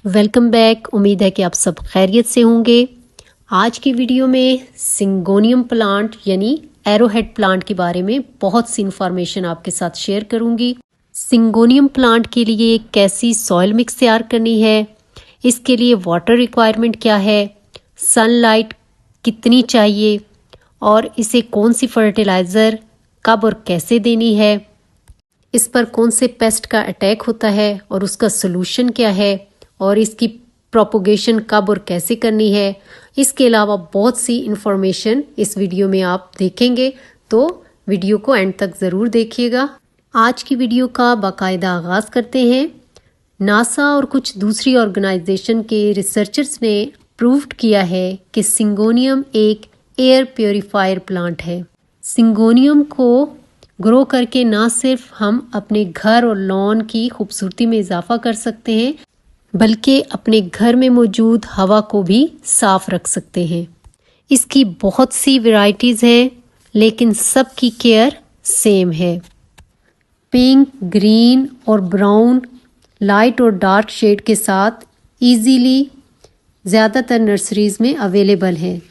Welcome back. उम्मीद है कि आप सब खैरियत से होंगे। आज की वीडियो में सिंगोनियम प्लांट यानी एरोहेड प्लांट के बारे में बहुत सी इंफॉर्मेशन आपके साथ शेयर करूंगी। सिंगोनियम प्लांट के लिए कैसी सॉइल मिक्स तैयार करनी है, इसके लिए वाटर रिक्वायरमेंट क्या है, सनलाइट कितनी चाहिए और इसे कौन सी फर्टिलाइज़र कब और कैसे देनी है, इस पर कौन से पेस्ट का अटैक होता है और उसका सोल्यूशन क्या है और इसकी प्रोपोगेशन कब और कैसे करनी है। इसके अलावा बहुत सी इंफॉर्मेशन इस वीडियो में आप देखेंगे, तो वीडियो को एंड तक ज़रूर देखिएगा। आज की वीडियो का बाकायदा आगाज़ करते हैं। नासा और कुछ दूसरी ऑर्गेनाइजेशन के रिसर्चर्स ने प्रूव्ड किया है कि सिंगोनियम एक एयर प्योरीफायर प्लांट है। सिंगोनियम को ग्रो करके ना सिर्फ हम अपने घर और लॉन की खूबसूरती में इजाफा कर सकते हैं, बल्कि अपने घर में मौजूद हवा को भी साफ रख सकते हैं। इसकी बहुत सी वैरायटीज़ हैं, लेकिन सब की केयर सेम है। पिंक, ग्रीन और ब्राउन, लाइट और डार्क शेड के साथ इजीली ज़्यादातर नर्सरीज़ में अवेलेबल है।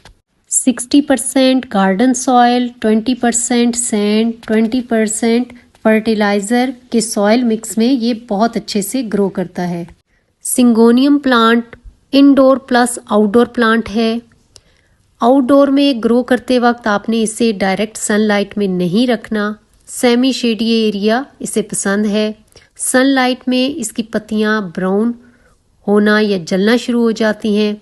60% गार्डन सॉयल, 20% सैंड, 20% फर्टिलाइज़र के सॉयल मिक्स में ये बहुत अच्छे से ग्रो करता है। Syngonium plant indoor plus outdoor plant है। आउटडोर में ग्रो करते वक्त आपने इसे डायरेक्ट सनलाइट में नहीं रखना। सेमी शेडी एरिया इसे पसंद है। सनलाइट में इसकी पत्तियां ब्राउन होना या जलना शुरू हो जाती हैं।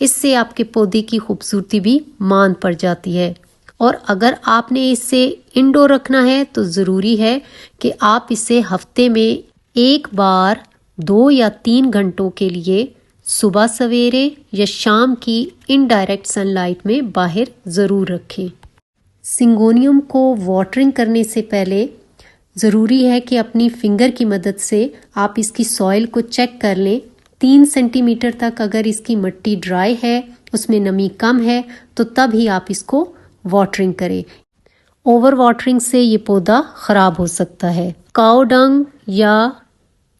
इससे आपके पौधे की खूबसूरती भी मांद पड़ जाती है। और अगर आपने इसे इंडोर रखना है तो ज़रूरी है कि आप इसे हफ्ते में एक बार 2 या 3 घंटों के लिए सुबह सवेरे या शाम की इनडायरेक्ट सनलाइट में बाहर ज़रूर रखें। सिंगोनियम को वाटरिंग करने से पहले ज़रूरी है कि अपनी फिंगर की मदद से आप इसकी सॉइल को चेक कर लें। 3 सेंटीमीटर तक अगर इसकी मिट्टी ड्राई है, उसमें नमी कम है, तो तब ही आप इसको वाटरिंग करें। ओवर वाटरिंग से ये पौधा ख़राब हो सकता है। काऊ डंग या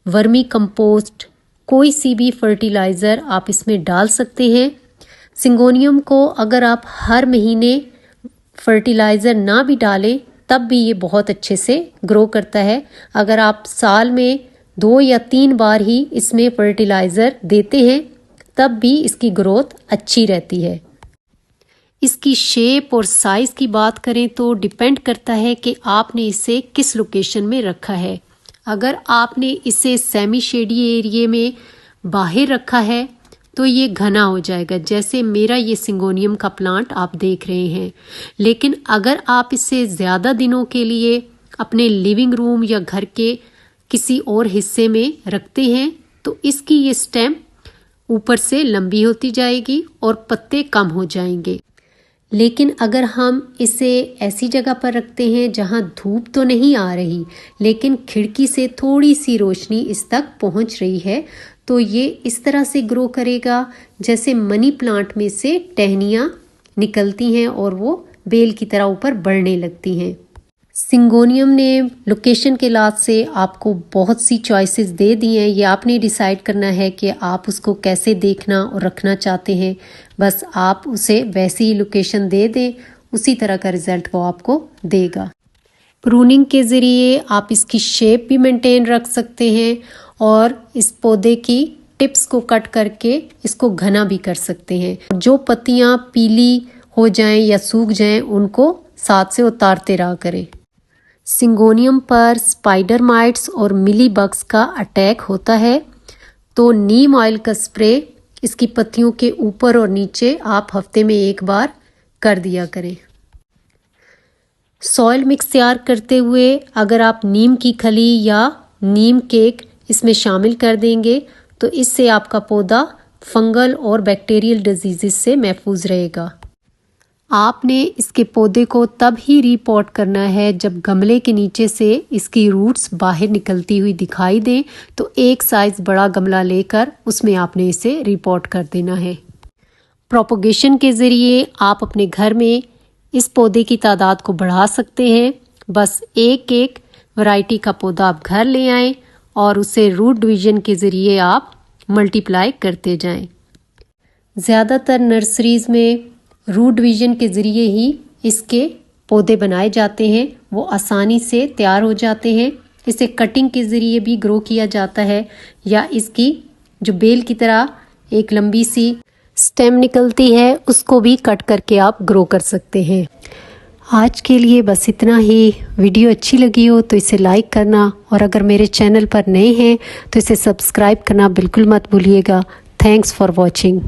वर्मी कंपोस्ट, कोई सी भी फर्टिलाइज़र आप इसमें डाल सकते हैं। सिंगोनियम को अगर आप हर महीने फर्टिलाइज़र ना भी डालें तब भी ये बहुत अच्छे से ग्रो करता है। अगर आप साल में 2 या 3 बार ही इसमें फर्टिलाइज़र देते हैं तब भी इसकी ग्रोथ अच्छी रहती है। इसकी शेप और साइज़ की बात करें तो डिपेंड करता है कि आपने इसे किस लोकेशन में रखा है। अगर आपने इसे सेमी शेडी एरिया में बाहर रखा है तो ये घना हो जाएगा, जैसे मेरा ये सिंगोनियम का प्लांट आप देख रहे हैं। लेकिन अगर आप इसे ज़्यादा दिनों के लिए अपने लिविंग रूम या घर के किसी और हिस्से में रखते हैं तो इसकी ये स्टेम ऊपर से लंबी होती जाएगी और पत्ते कम हो जाएंगे। लेकिन अगर हम इसे ऐसी जगह पर रखते हैं जहां धूप तो नहीं आ रही, लेकिन खिड़की से थोड़ी सी रोशनी इस तक पहुंच रही है, तो ये इस तरह से ग्रो करेगा जैसे मनी प्लांट में से टहनियाँ निकलती हैं और वो बेल की तरह ऊपर बढ़ने लगती हैं। सिंगोनियम ने लोकेशन के लिहाज से आपको बहुत सी चॉइसेस दे दी हैं। ये आपने डिसाइड करना है कि आप उसको कैसे देखना और रखना चाहते हैं। बस आप उसे वैसी ही लोकेशन दे दें, उसी तरह का रिज़ल्ट वो आपको देगा। प्रूनिंग के ज़रिए आप इसकी शेप भी मेंटेन रख सकते हैं और इस पौधे की टिप्स को कट करके इसको घना भी कर सकते हैं। जो पत्तियाँ पीली हो जाएं या सूख जाएं उनको साथ से उतारते रहा करें। सिंगोनियम पर स्पाइडर माइट्स और मिली बग्स का अटैक होता है, तो नीम ऑयल का स्प्रे इसकी पत्तियों के ऊपर और नीचे आप हफ्ते में एक बार कर दिया करें। सॉइल मिक्स तैयार करते हुए अगर आप नीम की खली या नीम केक इसमें शामिल कर देंगे तो इससे आपका पौधा फंगल और बैक्टीरियल डिजीज़ से महफूज रहेगा। आपने इसके पौधे को तब ही रिपोर्ट करना है जब गमले के नीचे से इसकी रूट्स बाहर निकलती हुई दिखाई दें, तो एक साइज़ बड़ा गमला लेकर उसमें आपने इसे रिपोर्ट कर देना है। प्रोपोगेशन के ज़रिए आप अपने घर में इस पौधे की तादाद को बढ़ा सकते हैं। बस एक एक वैरायटी का पौधा आप घर ले आएं और उसे रूट डिवीजन के ज़रिए आप मल्टीप्लाई करते जाएं। ज़्यादातर नर्सरीज़ में रूट डिवीजन के ज़रिए ही इसके पौधे बनाए जाते हैं, वो आसानी से तैयार हो जाते हैं। इसे कटिंग के ज़रिए भी ग्रो किया जाता है या इसकी जो बेल की तरह एक लंबी सी स्टेम निकलती है उसको भी कट करके आप ग्रो कर सकते हैं। आज के लिए बस इतना ही। वीडियो अच्छी लगी हो तो इसे लाइक करना और अगर मेरे चैनल पर नए हैं तो इसे सब्सक्राइब करना बिल्कुल मत भूलिएगा। Thanks for watching.